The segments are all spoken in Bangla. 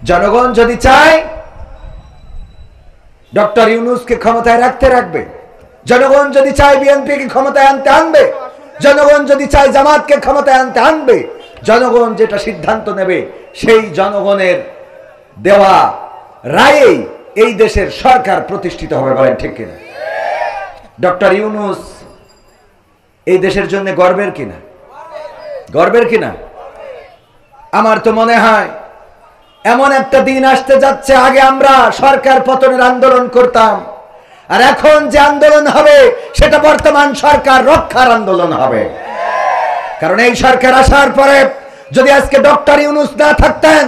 জনগণ যদি চায় ডক্টর ইউনূসকে ক্ষমতায় রাখবে, জনগণ যদি চায় বিএনপিকে ক্ষমতায় আনবে, জনগণ যদি চায় জামাতকে ক্ষমতায় আনবে, জনগণ যেটা সিদ্ধান্ত নেবে সেই জনগণের দেওয়া রায়েই এই দেশের সরকার প্রতিষ্ঠিত হবে। বলেন ঠিক কিনা? ডক্টর ইউনূস এই দেশের জন্য গর্বের কিনা? আমার তো মনে হয় এমন একটা দিন আসতে যাচ্ছে, আগে আমরা সরকার পতনের আন্দোলন করতাম, আর এখন যে আন্দোলন হবে সেটা বর্তমান সরকার রক্ষার আন্দোলন হবে। কারণ এই সরকার আসার পরে যদি আজকে ডক্টর ইউনূস না থাকতেন,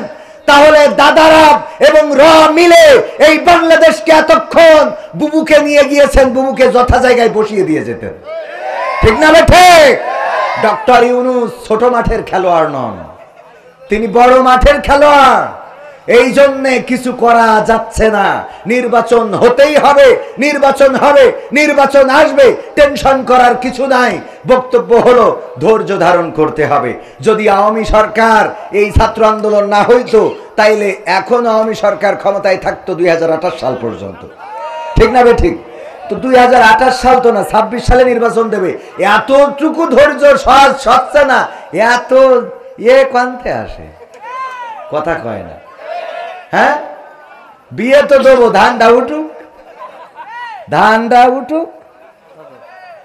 তাহলে দাদারা এবং র মিলে এই বাংলাদেশকে এতক্ষণ বুবুকে নিয়ে গিয়েছেন, বুবুকে যথা জায়গায় বসিয়ে দিয়ে যেতেন। ঠিক না ঠিক? ডক্টর ইউনূস ছোট মাঠের খেলোয়াড় নন, তিনি বড় মাঠের খেলোয়াড়। এই জন্য কিছু করা যাচ্ছে না। নির্বাচন হতেই হবে, নির্বাচন আসবে, টেনশন করার কিছু নাই। বক্তব্য হলো ধৈর্য ধারণ করতে হবে। যদি আওয়ামী সরকার এই ছাত্র আন্দোলন না হইতো, তাইলে এখন আওয়ামী সরকার ক্ষমতায় থাকতো 2028 সাল পর্যন্ত। ঠিক না ঠিক? তো 2028 সাল তো না, 26 সালে নির্বাচন দেবে। এতটুকু ধৈর্য সহজ হচ্ছে না। এত কান্তে আসে, কথা কয় না। হ্যাঁ, বিয়ে তো দেবো, ধানটা উঠুক,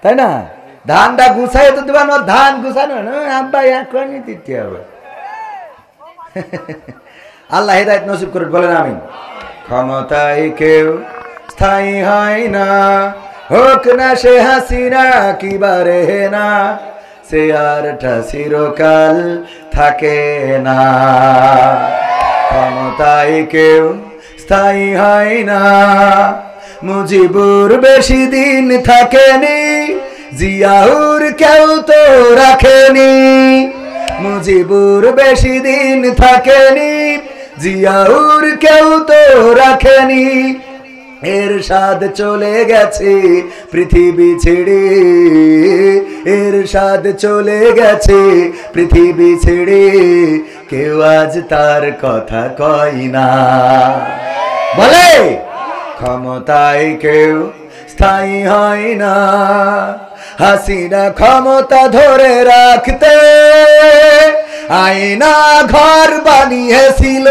তাই না? ধানটা গুছাই তো দেবা না, ধান গুছানো আব্বা এখনই দিতে হবে। আল্লাহ হিদায়াত নসিব করে, বলেন আমিন। ক্ষমতায় কেউ স্থায়ী হয় না, হোক না সে হাসিনা কিবারে না, সে আরটা চিরকাল থাকে না। ক্ষমতায় কেউ স্থায়ী হয় না, মুজিবুর বেশি দিন থাকেনি, জিয়াউর কেউ তো রাখেনি। মুজিবুর বেশি দিন থাকেনি, জিয়াউর কেউ তো রাখেনি। এরশাদ চলে গেছে পৃথিবী ছেড়ে, এরশাদ চলে গেছে পৃথিবী ছেড়ে, কেউ আজ তার কথা কয় না। বলে ক্ষমতায় কেউ স্থায়ী হয় না, হাসিনা ক্ষমতা ধরে রাখতে আয়না ঘর বানিয়েছিল,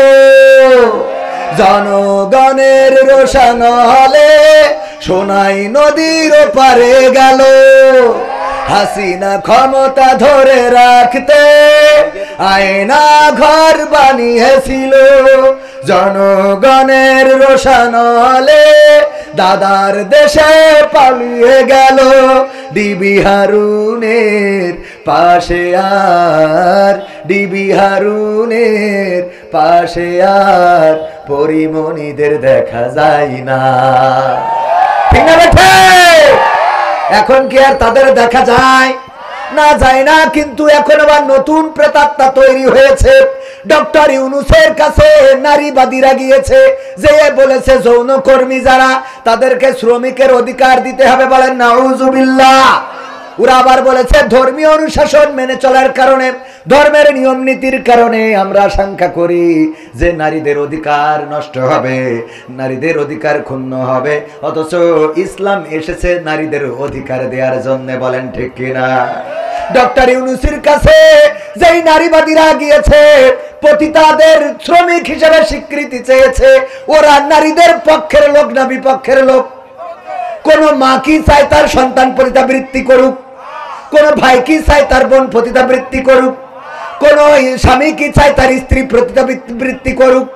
জনগণের রোশন হলে সোনাই নদীর পারে গেল। হাসিনা ক্ষমতা ধরে রাখতে আয়না ঘর বানিয়েছিল, জনগণের রোশন হলে দাদার দেশে পালিয়ে গেল। ডিবি হারুনের পাশে আর, ডিবি হারুনের পাশে আর পরিমণিদের দেখা যায় না। ঠিক না বেঠে? এখন কি আর তাদের দেখা যায় না? যায় না। কিন্তু এখন আবার নতুন প্রেতাত্মা তৈরি হয়েছে। ডক্টর ইউনূসের কাছে নারীবাদীরা গিয়েছে, যে বলেছে যৌনকর্মী যারা, তাদেরকে শ্রমিকের অধিকার দিতে হবে। বলেন নাউজুবিল্লাহ। ওরা আবার বলেছে ধর্মীয় অনুশাসন মেনে চলার কারণে, ধর্মের নিয়ম নীতির কারণে আমরা আশঙ্কা করি যে নারীদের অধিকার নষ্ট হবে, নারীদের অধিকার ক্ষুণ্ণ হবে। অথচ ইসলাম এসেছে নারীদের অধিকার দেওয়ার জন্য। বলেন ঠিক কিনা? ডক্টর ইউনূসের কাছে যেই নারীবাদীরা গিয়েছে, পতিতাদের শ্রমিক হিসেবে স্বীকৃতি চেয়েছে, ওরা নারীদের পক্ষের লোক না বিপক্ষের লোক? কোন মা কি চায় তার সন্তান পতিতাবৃত্তি করুক? কোন ভাই কি চায় তার বোন পতিতাবৃত্তি করুক? কোন স্বামী কি চায় তার স্ত্রী পতিতাবৃত্তি করুক?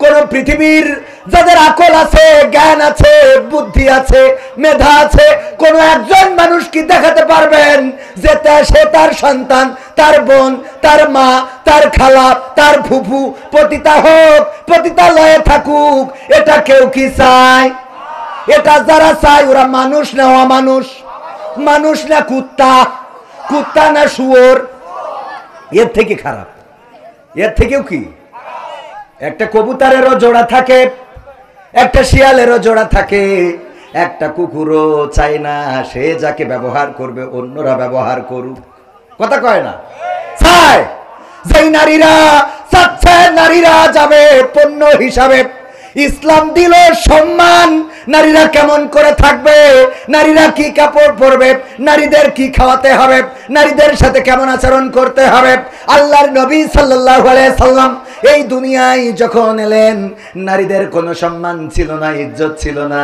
কোন পৃথিবীর যাদের আকল আছে, জ্ঞান আছে, বুদ্ধি আছে, মেধা আছে, কোন একজন মানুষ কি দেখাতে পারবেন যে সে তার সন্তান, তার বোন, তার মা, তার খালা, তার ফুফু পতিতা হোক, পতিতালয়ে থাকুক? এটা কেউ কি চায়? এটা যারা চায় ওরা মানুষ না অমানুষ? মানুষ না কুত্তা? কুত্তা না শুয়োর? এর থেকে খারাপ, এর থেকেও কি? একটা কবুতরেরও জোড়া থাকে, একটা শিয়ালেরও জোড়া থাকে, একটা কুকুরও চায় না সে যাকে ব্যবহার করবে অন্যরা ব্যবহার করুক। কথা কয় না? চায়। যেই নারীরা চাচ্ছে নারীরা যাবে পণ্য হিসাবে। ইসলাম দিল সম্মান, নারীরা কেমন করে থাকবে, নারীরা কি কাপড় পরবে, নারীদের কি খাওয়াতে হবে, নারীদের সাথে কেমন আচরণ করতে হবে। আল্লাহর নবী সাল্লাল্লাহু আলাইহি সাল্লাম এই দুনিয়ায় যখন এলেন, নারীদের কোনো সম্মান ছিল না, ইজ্জত ছিল না।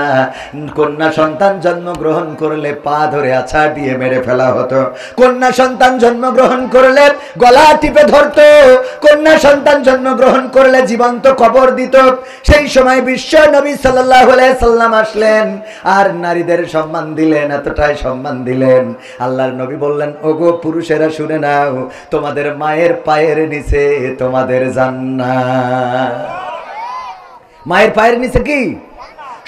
কন্যা সন্তান জন্মগ্রহণ করলে পা ধরে আছাড় দিয়ে মেরে ফেলা হতো। কন্যা সন্তান জন্মগ্রহণ করলে গলা টিপে ধরতো। কন্যা সন্তান জন্মগ্রহণ করলে জীবন্ত কবর দিত। সেই সময় বিশ্ব নবী সাল্লাল্লাহু আলাইহি সাল্লাম আসলেন আর নারীদের সম্মান দিলেন, এতটাই সম্মান দিলেন। আল্লাহর নবী বললেন, ওগো পুরুষেরা শুনে নাও, তোমাদের মায়ের পায়ের নিচে তোমাদের জান্নাত। মায়ের পায়ের নিচে কি?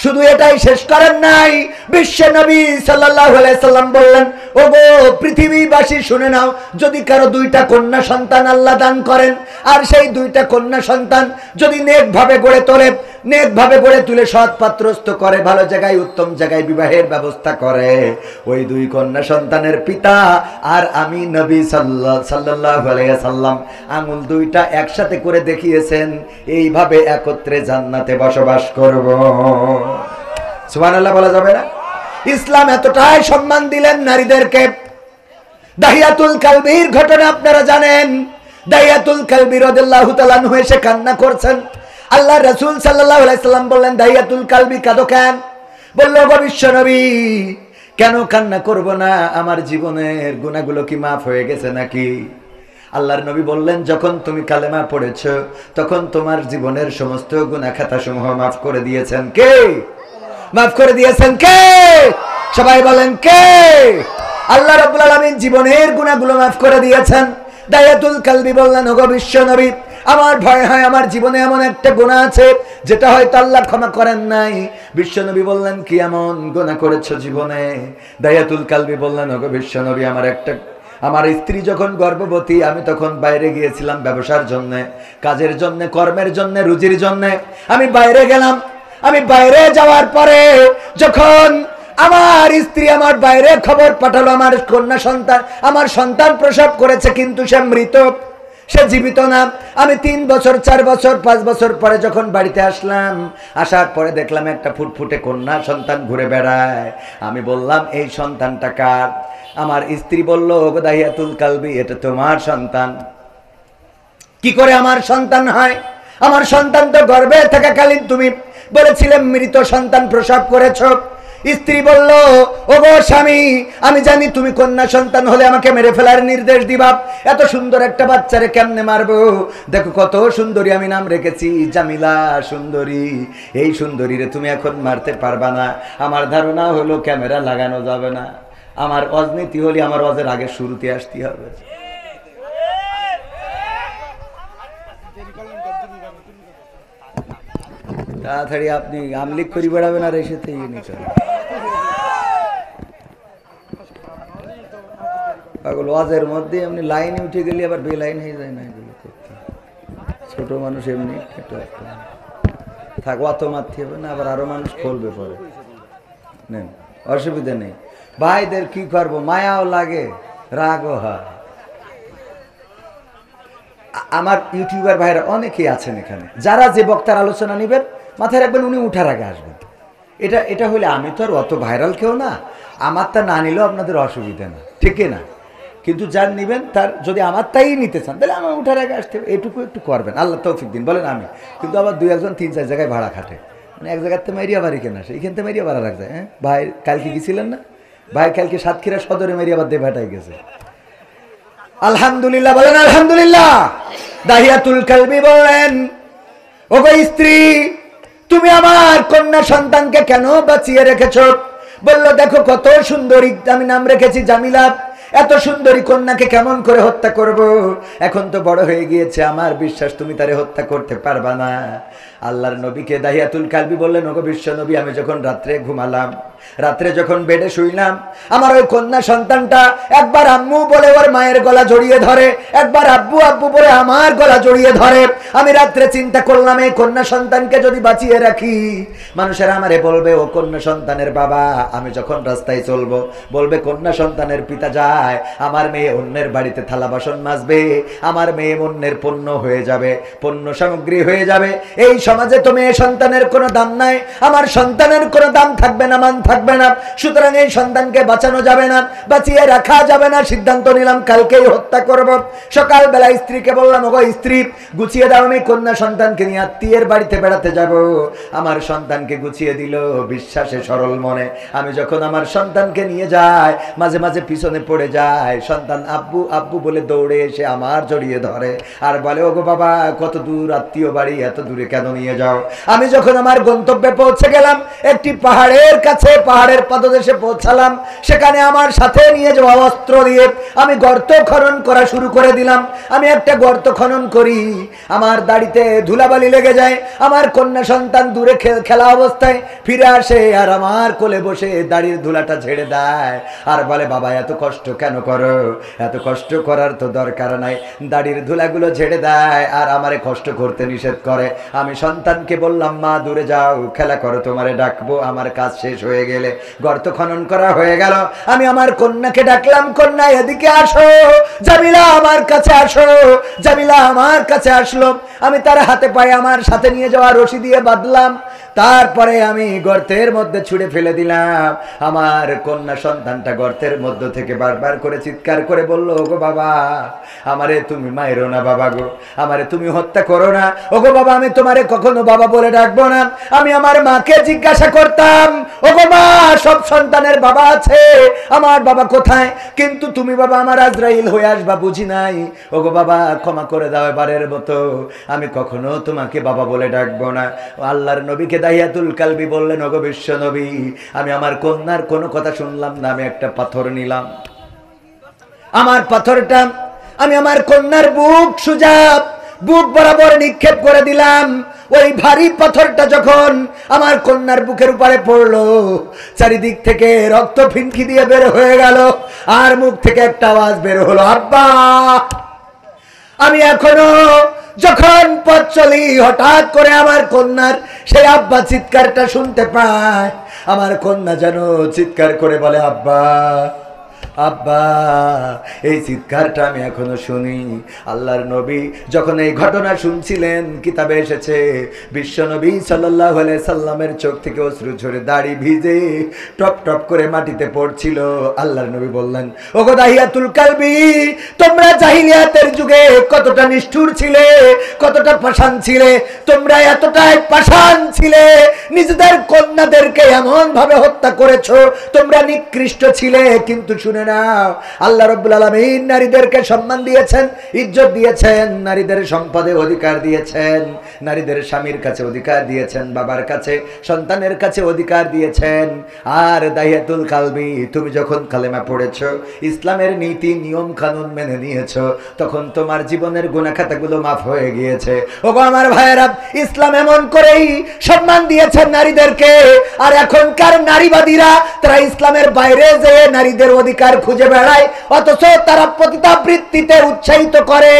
শুধু এটাই শেষ করেন নাই, বিশ্ব নবী সাল্লাল্লাহু আলাইহি সাল্লাম বললেন, ওগো পৃথিবীবাসী শুনে নাও, যদি কারো দুইটা কন্যা সন্তান আল্লাহ দান করেন আর সেই দুইটা কন্যা সন্তান যদি নেকভাবে গড়ে তোলে, নেকভাবে গড়ে তুলে সৎ পাত্রস্থ করে, ভালো জায়গায় উত্তম জায়গায় বিবাহের ব্যবস্থা করে, ওই দুই কন্যা সন্তানের পিতা আর আমি নবী সাল্লাল্লাহু আলাইহি সাল্লাম আঙুল দুইটা একসাথে করে দেখিয়েছেন, এইভাবে একত্রে জান্নাতে বসবাস করব। সুবহানাল্লাহ বলা যাবে না? ইসলাম এতটাই সম্মান দিলেন নারীদেরকে। দাহিয়াতুল কালবির ঘটনা আপনারা জানেন। দাহিয়াতুল কালবি রাদিয়াল্লাহু তাআলা আনহু এসে কান্না করছেন। আল্লাহ রাসূল সাল্লাল্লাহু আলাইহি সাল্লাম বললেন, দাহিয়াতুল কালবি কাঁদো কেন? বলল, গো বিশ্ব নবী, কেন কান্না করব না? আমার জীবনের গুনাহগুলো কি মাফ হয়ে গেছে নাকি? আল্লাহর নবী বললেন, যখন তুমি কালেমা পড়েছো তখন তোমার জীবনের সমস্ত গুনাহ খাতা সমূহ মাফ করে দিয়েছেন কে? মাফ করে দিয়েছেন কে? সবাই বলেন কে? আল্লাহ রাব্বুল আলামিন জীবনের গুনাহগুলো মাফ করে দিয়েছেন। দাহিয়াতুল কালবি বললেন, ওগো বিশ্ব নবী, আমার ভয় হয় আমার জীবনে এমন একটা গুনাহ আছে যেটা হয়তো আল্লাহ ক্ষমা করেন নাই। বিশ্ব নবী বললেন, কি এমন গুনাহ করেছো জীবনে? দাহিয়াতুল কালবি বললেন, ওগো বিশ্ব নবী, আমার স্ত্রী যখন গর্ভবতী, আমি তখন বাইরে গিয়েছিলাম ব্যবসার জন্য, কাজের জন্য, কর্মের জন্য, রুজির জন্য। আমি বাইরে গেলাম। আমি বাইরে যাওয়ার পরে যখন আমার স্ত্রী আমার বাইরে খবর পাঠালো, আমার সন্তান প্রসব করেছে, কিন্তু সে মৃত, সে জীবিত না। আমি 3 বছর 4 বছর 5 বছর পরে যখন বাড়িতে আসলাম, আসার পরে দেখলাম একটা ফুটফুটে কন্যা সন্তান ঘুরে বেড়ায়। আমি বললাম, এই সন্তানটা কার? আমার স্ত্রী বলল, ওগো দাহিয়াতুল কালবি, এটা তোমার সন্তান। কি করে আমার সন্তান হয়? আমার সন্তান তো গর্ভে থাকাকালীন তুমি বলেছিলে মৃত সন্তান প্রসব করেছো। স্ত্রী বলল, ওগো স্বামী, আমি জানি তুমি কন্যা সন্তান হলে আমাকে মেরে ফেলার নির্দেশ দিবা। এত সুন্দর একটা বাচ্চারে কেমনে মারবো? দেখো কত সুন্দরী আমি নাম রেখেছি, জামিলা সুন্দরী। এই সুন্দরীরে তুমি এখন মারতে পারবা না। আমার ধারণা হলো ক্যামেরা লাগানো যাবে না। আমার অজনীতি হলে আমার অজের আগে শুরুতে আসতে হবে। তাড়াতাড়ি আপনি আমলিক করি বেড়াবেন আর এসে পাগল ওয়াজের মধ্যে এমনি লাইনে উঠে গেলে আবার বেলাইন হয়ে যায় না। এগুলো করতে ছোট মানুষ এমনি থাক, অত মারতে হবে না, আবার আরো মানুষ খুলবে পরে, নেন, অসুবিধা নেই। ভাইদের কি করবো, মায়াও লাগে, রাগও হয়। আমার ইউটিউবার ভাইরা অনেকেই আছেন এখানে, যারা যে বক্তার আলোচনা নেবেন মাথায় রাখবেন উনি উঠার আগে আসবেন। এটা হলে আমি তো আর অত ভাইরাল কেউ না, আমারটা না নিলেও আপনাদের অসুবিধা না, ঠিক না? কিন্তু যার নেবেন তার যদি আমার তাই নিতে চান তাহলে আমার উঠার আগে আসতে হবে, এটুকু একটু করবেন। আল্লাহ তৌফিক দিন বলেন আমি। কিন্তু আবার 2-1 3-4 জায়গায় ভাড়া খাটে, মানে এক জায়গাতে মেরিয়া বাড়ি কেনা আসে, এখান থেকে মেরিয়া ভাড়া রাখছে। হ্যাঁ ভাই, কালকে গেছিলেন না ভাই? কালকে সাতক্ষীরা সদরে মেরিয়া বাদ দিয়ে ভাটাই গেছে। আলহামদুলিল্লাহ বলেন আলহামদুলিল্লাহ। দাহিয়াতুল কালবি বললেন, ওগো স্ত্রী, তুমি আমার কন্যা সন্তানকে কেন বাঁচিয়ে রেখেছ? বলল, দেখো কত সুন্দরী, আমি নাম রেখেছি জামিলা। এত সুন্দরী কন্যাকে কেমন করে হত্যা করব? এখন তো বড় হয়ে গিয়েছে, আমার বিশ্বাস তুমি তারে হত্যা করতে পারবা না। আল্লাহর নবীকে দাহিয়াতুল কালবি বললেন, ওগো বিশ্ব নবী, আমি যখন রাত্রে ঘুমালাম, রাত্রে যখন বেডে শুইলাম, আমার ওই কন্যা সন্তানটা একবার আম্মু বলে ওর মায়ের গলা জড়িয়ে ধরে, একবার আব্বু আব্বু বলে আমার গলা জড়িয়ে ধরে। আমি রাত্রে চিন্তা করলাম, এই কন্যা সন্তানকে যদি বাঁচিয়ে রাখি, মানুষেরা আমারে বলবে ও কন্যা সন্তানের বাবা। আমি যখন রাস্তায় চলবো বলবে কন্যা সন্তানের পিতা যা যায়, আমার মেয়ে অন্যের বাড়িতে থালা বাসন মাজবে, আমার মেয়ে অন্যের পণ্য হয়ে যাবে, পণ্য সামগ্রী হয়ে যাবে। এই সমাজে তো মেয়ে সন্তানের কোনো দাম নাই, আমার সন্তানের কোনো দাম থাকবে না, মান থাকবে না। সুতরাং এই সন্তানকে বাঁচানো যাবে না, বাঁচিয়ে রাখা যাবে না। সিদ্ধান্ত নিলাম কালকেই হত্যা করব। সকালবেলা স্ত্রীকে বললাম, ওগো স্ত্রী, গুছিয়ে দাও, আমি কন্যা সন্তানকে নিয়ে আত্মীয়ের বাড়িতে বেড়াতে যাব। আমার সন্তানকে গুছিয়ে দিল বিশ্বাসে সরল মনে। আমি যখন আমার সন্তানকে নিয়ে যাই, মাঝে মাঝে পিছনে পড়ে যায়, সন্তান আব্বু আব্বু বলে দৌড়ে এসে আমার জড়িয়ে ধরে আর বলে, ওগো বাবা, কত দূর আত্মীয় বাড়ি, এত দূরে কেন নিয়ে যাও? আমি যখন আমার গন্তব্যে পৌঁছে গেলাম, একটি পাহাড়ের কাছে, পাহাড়ের পাদদেশে পৌঁছালাম, সেখানে আমার সাথে নিয়ে যাওয়া অস্ত্র দিয়ে আমি গর্ত খনন করা শুরু করে দিলাম। আমি একটা গর্ত খনন করি, আমার দাড়িতে ধুলাবালি লেগে যায়। আমার কন্যা সন্তান দূরে খেলা অবস্থায় ফিরে আসে আর আমার কোলে বসে দাড়ির ধুলাটা ঝেড়ে দেয় আর বলে, বাবা এত কষ্ট কেন করো? এত কষ্ট করার তো দরকার নাই। দাড়ির ধুলাগুলো ঝেড়ে দেয় আর আমারে কষ্ট করতে নিষেধ করে। আমি সন্তানকে বললাম, মা দূরে যাও, খেলা করো, তোমারে ডাকবো আমার কাজ শেষ হয়ে গেলে। গর্ত খনন করা হয়ে গেল, আমি আমার কন্যাকে ডাকলাম, কন্যা এদিকে আসো, জামিলা আমার কাছে আসো। জামিলা আমার কাছে আসলো, আমি তার হাতে পায়ে আমার সাথে নিয়ে যাওয়া রশি দিয়ে বাঁধলাম, তারপরে আমি গর্তের মধ্যে ছুঁড়ে ফেলে দিলাম। আমার কন্যা সন্তানটা গর্তের মধ্য থেকে বারবার করে চিৎকার করে বলল, ওগো বাবা, আমারে তুমি মাইরো না বাবা গো, আমারে তুমি হত্যা করো না। ওগো বাবা, আমি তোমারে কখনো বাবা বলে ডাকবো না। আমি আমার মাকে জিজ্ঞাসা করতাম, ওগো মা, সব সন্তানের বাবা আছে, আমার বাবা কোথায়? কিন্তু তুমি বাবা আমার আজরাইল হয়ে আসবা বুঝি নাই। ওগো বাবা, ক্ষমা করে দাও এবারের মতো, আমি কখনো তোমাকে বাবা বলে ডাকবো না। আল্লাহর নবীকে দাহিয়াতুল কালবি বললেন, ওগো বিশ্ব নবী, আমি আমার কন্যার কোনো কথা শুনলাম না, আমি একটা পাথর নিলাম, আমার পাথরটা আমি আমার কন্যার বুক বরাবর নিক্ষেপ করে দিলাম। ওই ভারী পাথরটা যখন আমার কন্যার বুকের উপরে পড়লো, চারিদিক থেকে রক্ত ফিনকি দিয়ে বের হয়ে গেল আর মুখ থেকে একটা আওয়াজ বের হলো, আব্বা। আমি এখনো যখন পথ চলি, হঠাৎ করে আমার কন্যার সেই আব্বা চিৎকারটা শুনতে পায়। আমার কন্যা যেন চিৎকার করে বলে, আব্বা আব্বা। এই চিৎকারটা আমি এখনো শুনি। আল্লাহর নবী যখন এই ঘটনা শুনছিলেন, কিতাবে এসেছে বিশ্ব নবী সাল্লাল্লাহু আলাইহি সাল্লামের চোখ থেকে অশ্রু ঝরে দাড়ি ভিজে টপ টপ করে মাটিতে পড়ছিল। আল্লাহর নবী বললেন, ওগো দাহিয়াতুল কালবি, তোমরা জাহিলিয়াতের যুগে কতটা নিষ্ঠুর ছিলে, কতটা পাষাণ ছিলে, তোমরা এতটাই পাষাণ ছিলে, নিজেদের কন্যাদেরকে এমন ভাবে হত্যা করেছো, তোমরা নিকৃষ্ট ছিলে। কিন্তু শুনে নাও, আল্লাহ রাব্বুল আলামিন নারীদেরকে সম্মান দিয়েছেন, ইজ্জত দিয়েছেন, নারীদের সম্পদে অধিকার দিয়েছেন, নারীদের স্বামীর কাছে অধিকার দিয়েছেন, বাবার কাছে, সন্তানের কাছে অধিকার দিয়েছেন। আর দাহিয়াতুল কালবি, তুমি যখন কালেমা পড়েছো, ইসলামের নীতি নিয়ম কানুন মেনে নিয়েছো, তখন তোমার জীবনের গুনাহ খাতাগুলো মাফ হয়ে গিয়েছে। ওগো আমার ভাইয়েরা, ইসলাম এমন করেই সম্মান দিয়েছেন নারীদেরকে। আর এখনকার নারীবাদীরা তারা ইসলামের বাইরে যেয়ে নারীদের অধিকার খুঁজে বেড়ায়, অথচ তারা পতিতাবৃত্তিতে উৎসাহিত করে,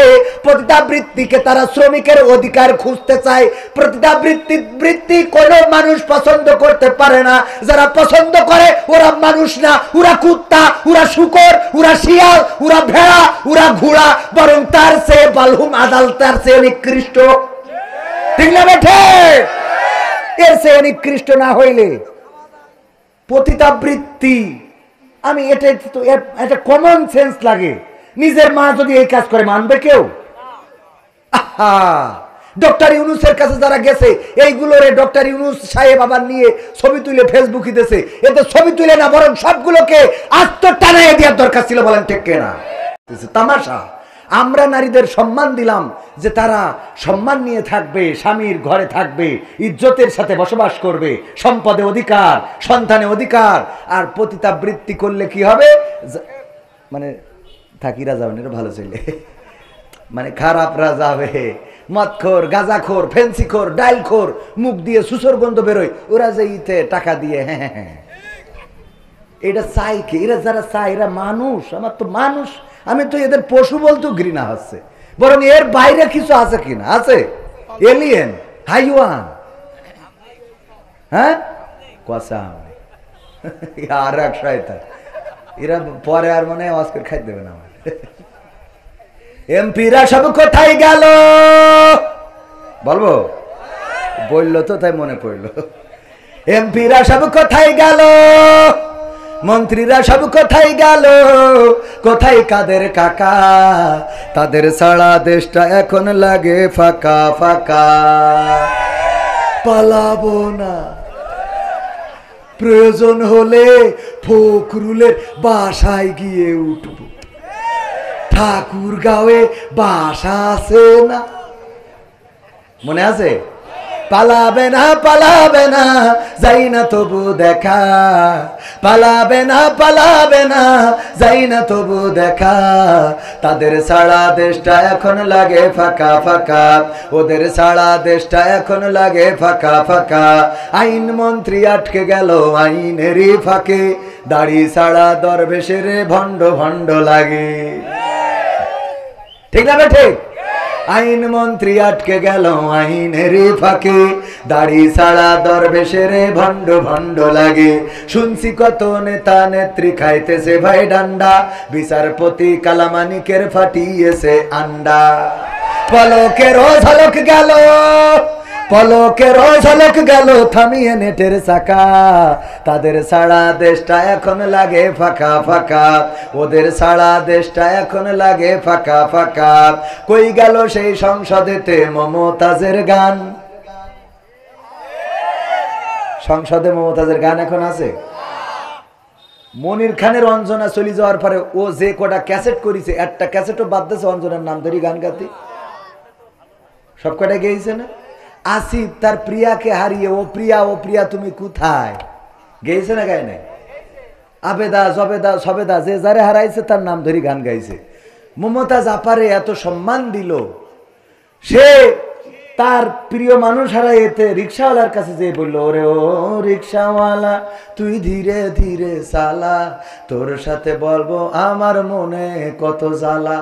পতিতাবৃত্তিকে তারা শ্রমিকের অধিকার খুঁজতে চায়। পতিতাবৃত্তি কোনো মানুষ পছন্দ করতে পারে না, যারা পছন্দ করে ওরা মানুষ না, ওরা কুত্তা, ওরা শূকর, ওরা শিয়াল, ওরা ভেড়া, ওরা ঘোড়া, বরং তার চেয়ে বালহুম আদাল, তার চেয়ে নিকৃষ্ট। ঠিক না বেঠে? এর চেয়ে নিকৃষ্ট না হইলে পতিতাবৃত্তি, আমি এটা কমন সেন্স লাগে। নিজের মা যদি এই কাজ করে, মানবে কেউ? আহা, ডক্টর ইউনূসের কাছে যারা গেছে, এইগুলোরে ডক্টর ইউনূস সাহেব আবার নিয়ে ছবি তুলে ফেসবুকে দিয়েছে। এতে ছবি তুলে না, বরং সবগুলোকে আস্ত টানায় দেওয়ার দরকার ছিল। বলেন ঠিক কিনা? তামাশা। আমরা নারীদের সম্মান দিলাম যে তারা সম্মান নিয়ে থাকবে, স্বামীর ঘরে থাকবে, ইজ্জতের সাথে বসবাস করবে, সম্পদে অধিকার, সন্তানে অধিকার। আর পতিতাবৃত্তি করলে কি হবে? মানে থাকিরা যাবেন, এটা ভালো ছেলে, মানে খারাপরা যাবে, মদখোর, গাঁজাখোর, ফেন্সিখোর, ডাইলখোর, মুখ দিয়ে সুসর গন্ধ বেরোয়, ওরা যে ইতে টাকা দিয়ে, হ্যাঁ হ্যাঁ, এটা চাই কি? এরা যারা চায়, এরা মানুষ, আমার তো মানুষ, আমি তো এদের পশু বলতেও ঘৃণা হচ্ছে। বরং এর বাইরে কিছু আছে কিনা? আছে, এলিয়েন, হাইওয়ান, হ্যাঁ, কসা আর এক শয়তান। এরা পরে আর মনে হয় আওয়াজ করে খাই দেবে না আমার। এমপিরা সব কোথায় গেল বলবো, বললো তো তাই মনে পড়লো। এমপিরা সব কোথায় গেল, মন্ত্রীরা সব কোথায় গেল, কোথায় কাদের কাকা, তাদের সারা দেশটা এখন লাগে ফাঁকা ফাঁকা। পালাবো না, প্রয়োজন হলে ফখরুলের বাসায় গিয়ে উঠব, ঠাকুরগাঁওয়ে বাসা আছে না, মনে আছে? পালাবে না পালাবে না যাই না তবু দেখা, পালাবে না পালাবে না যাই না তবু দেখা, তাদের সারা দেশটা এখন লাগে ফাঁকা ফাঁকা, ওদের সারা দেশটা এখন লাগে ফাঁকা ফাঁকা। আইন মন্ত্রী আটকে গেল আইনেরই ফাঁকে, দাড়ি সারা দরবেশের ভণ্ড ভণ্ড লাগে, ঠিক না ঠিক? আইন মন্ত্রী আটকে গেল আইনের ফাঁকে, দাড়ি ছাড়া দরবেশের ভণ্ড ভণ্ড লাগে। শুনছি কত নেতা নেত্রী খাইতেছে ভাই ডান্ডা, বিচারপতি কালামানিকের ফাটিয়েছে আন্ডা। পলকের ঝলক গেল, পলকের ঝলক গেল থামিয়ে নেটের চাকা, তাদের সারা দেশটা এখন লাগে ফাঁকা ফাঁকা, ওদের সারা দেশটা এখন লাগে ফাঁকা ফাঁকা। কই গেল সেই সংসদেতে মমতাজের গান, সংসদে মমতাজের গান এখন আছে? মনির খানের অঞ্জনা চলে যাওয়ার পরে ও যে কটা ক্যাসেট করেছে, একটা ক্যাসেটও বাদ দিয়েছে অঞ্জনার নাম ধরি গান গাতে, সব কটা গেয়েছে না? আসিফ তার প্রিয়াকে হারিয়ে ও প্রিয়া তুমি কোথায় গেয়েছে না, গায় নাই? আবেদা জবেদা সবেদা যে যারে হারাইছে তার নাম ধরি গান গাইছে। মমতাজ আপারে এত সম্মান দিল, সে তার প্রিয় মানুষ হারাইতে রিক্সাওয়ালার কাছে যে বললো, ওরে ও রিক্সাওয়ালা তুই ধীরে ধীরে চালা, তোর সাথে বলবো আমার মনে কত জ্বালা।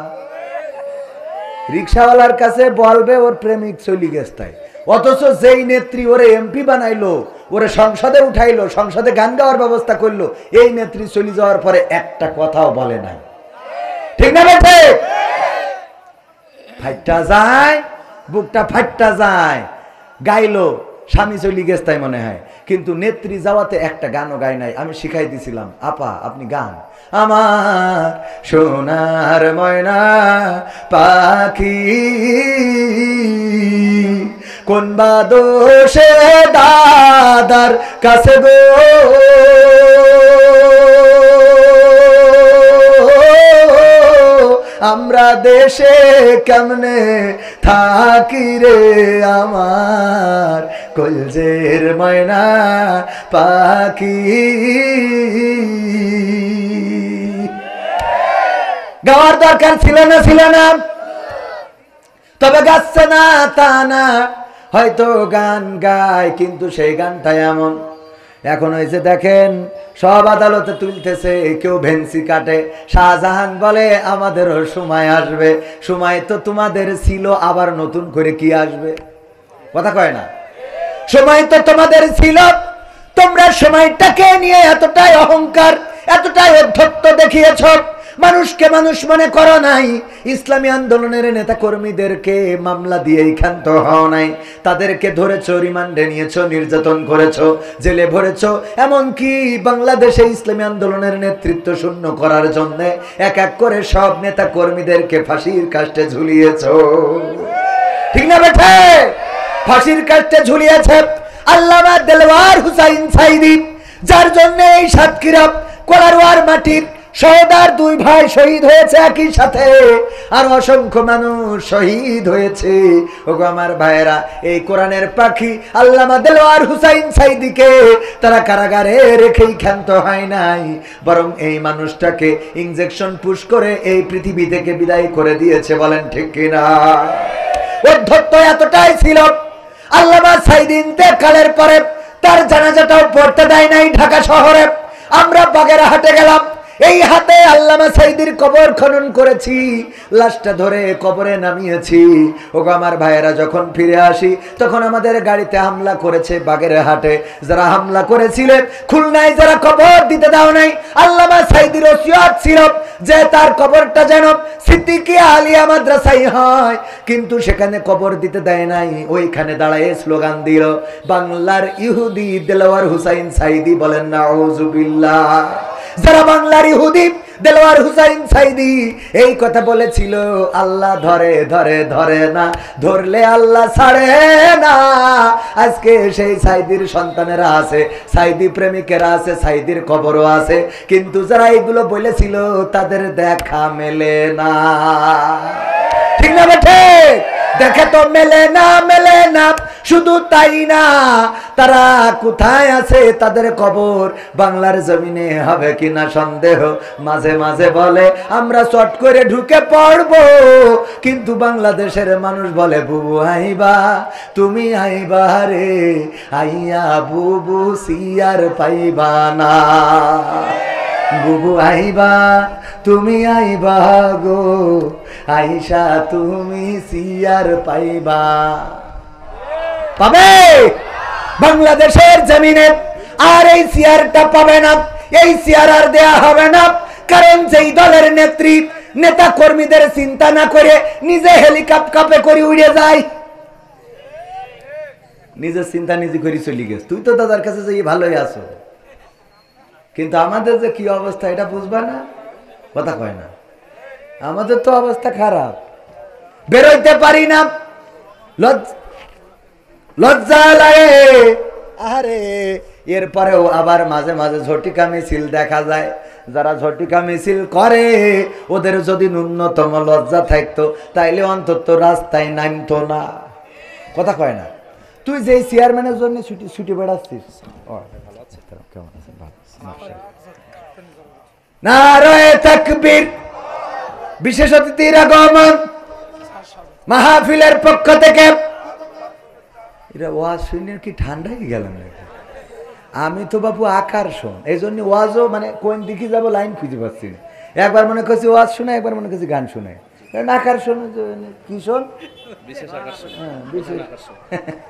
রিক্সাওয়ালার কাছে বলবে ওর প্রেমিক চলি গেছে তাই, অথচ যেই নেত্রী ওরে এমপি বানাইলো, ওরে সংসদে উঠাইলো, সংসদে গান গাওয়ার ব্যবস্থা করলো, এই নেত্রী চলে যাওয়ার পরে একটা কথাও বলে নাই, ঠিক না বেঠে? ফাইটটা যায়, বুকটা ফাইটটা যায়, গাইলো স্বামী চলি গেছে তাই মনে হয়, কিন্তু নেত্রী যাওয়াতে একটা গানও গাই নাই। আমি শিখাই দিছিলাম, আপা আপনি গান, আমার সোনার ময়না পাখি কোন বা দোষে দাদার কাছে গো, আমরা দেশে কেমনে থাকি রে আমার কলজের ময়না পাখি। গাওয়ার দরকার ছিল না, তবে গাচ্ছে না তা না, হয়তো গান গায় কিন্তু সেই গানটাই এমন। এখন হয়েছে দেখেন সব আদালতে তুলতেছে, কেউ ভেন্সি কাটে। শাহজাহান বলে আমাদেরও সময় আসবে, সময় তো তোমাদের ছিল, আবার নতুন করে কি আসবে? কথা কয় না? সময় তো তোমাদের ছিল, তোমরা সময়টাকে নিয়ে এতটাই অহংকার, এতটাই অধ্যত্ত দেখিয়েছ, মানুষকে মানুষ মনে করো নাই। ইসলামী আন্দোলনের নেতা কর্মীদেরকে মামলা দিয়েই ক্ষান্ত হও নাই, তাদেরকে ধরেছো, রিমান্ডে নিয়েছো, নির্যাতন করেছো, জেলে ভরেছো, এমনকি বাংলাদেশে ইসলামী আন্দোলনের নেতৃত্ব শূন্য করার জন্য এক এক করে সব নেতা কর্মীদেরকে ফাঁসির কাস্টে ঝুলিয়েছো, ঠিক না বেঠে? ফাঁসির কাস্টে ঝুলিয়েছে আল্লামা দেলওয়ার হুসাইন সাইদি, যার জন্য এই সাতক্ষীরা কোলারওয়ার মাটির সহদার দুই ভাই শহীদ হয়েছে একই সাথে, আর অসংখ্য মানুষ শহীদ হয়েছে। ওগো আমার ভাইয়েরা, এই কোরআনের পাখি আল্লামা দেলওয়ার হুসাইন সাইদিকে তারা কারাগারে রেখেই ক্ষান্ত হয় নাই, বরং এই মানুষটাকে ইনজেকশন পুশ করে এই পৃথিবী থেকে বিদায় করে দিয়েছে। বলেন ঠিক কিনা? অধ্যত্ত এতটাই ছিল, আল্লামা সাইদি ইন্তেকালের পরে তার জানাজাটাও পড়তে দেয় নাই ঢাকা শহরে। আমরা বাগেরহাটে গেলাম, এই হাতে আল্লামা সাঈদীর কবর খনন করেছি, লাশটা ধরে কবরে নামিয়েছি। ওগো আমার ভাইয়েরা, যখন ফিরে আসি তখন আমাদের গাড়িতে হামলা করেছে বাগেরহাটে। যারা হামলা করেছিলেন, খুলনায় যারা কবর দিতে দাও নাই, আল্লামা সাঈদীর ওসিয়ত ছিল যে তার কবরটা যেন সিদ্দিকিয়া আলিয়া মাদ্রাসায় হয়, কিন্তু সেখানে কবর দিতে দেয় নাই। ওইখানে দাঁড়ায় স্লোগান দিল, বাংলার ইহুদি দেলোয়ার হুসাইন সাঈদী, বলেন নাউজুবিল্লাহ। যারা বাংলার ইহুদি দেলোয়ার হুসাইন সাঈদী এই কথা বলেছিল, আল্লাহ ধরে ধরে ধরে না, ধরলে আল্লাহ ছাড়ে না। আজকে সেই সাঈদীর সন্তানেরা আছে, সাঈদী প্রেমিকেরা আছে, সাঈদীর কবরও আছে, কিন্তু যারা এগুলো বলেছিল তাদের দেখা মেলে না। ঠিক না বেঠে? দেখে তো মেলে না, মেলে না। শুধু তাই না, তারা কোথায় আছে, তাদের কবর বাংলার জমিনে হবে কিনা সন্দেহ। মাঝে মাঝে বলে আমরা চট করে ঢুকে পড়বো, কিন্তু বাংলাদেশের মানুষ বলে বুবু আইবা, তুমি আইবা রে, আইয়া বুবু সিয়ার পাইবা না। বুবু আইবা, তুমি আইবা গো, আইসা তুমি সিয়ার পাইবা। পাবে বাংলাদেশের জমিনে, আর এই সিয়ারটা পাবে না, এই সিয়ার আর দেয়া হবে না। কারণ যেই দলের নেত্রী নেতা কর্মীদের চিন্তা না করে নিজে হেলিকপ্টারে করে উড়ে যায়, নিজের চিন্তা নিজে করে চলে গেছে। তুই তো দাদার কাছে যে ভালোই আছো, কিন্তু আমাদের যে কি অবস্থা এটা বুঝবা না, কথা কয় না। আমাদের তো অবস্থা খারাপ, বেরোইতে পারি না, লজ্জা লাগে। আরে এরপরেও আবার মাঝে মাঝে ঝটিকা মিছিল দেখা যায়। যারা ঝটিকা মিছিল করে ওদের যদি ন্যূনতম লজ্জা থাকতো তাইলে অন্তত রাস্তায় নামতো না, কথা কয় না। তুই যেই চেয়ারম্যানের জন্য ছুটি বেড়াচ্ছিস, নারায়ে তাকবীর, বিশেষ অতিথির আগমন, মাহফিলের পক্ষ থেকে। এরা ওয়াজ শুনে কি ঠান্ডাই গেলাম নাকি? আমি তো বাবু আকর্ষণ, এই জন্য ওয়াজও মানে কোন দিকে যাবো লাইন খুঁজে পাচ্ছি না। একবার মনে করছি ওয়াজ শুনে, একবার মনে করছি গান শুনে। আকর্ষণ কিশোর,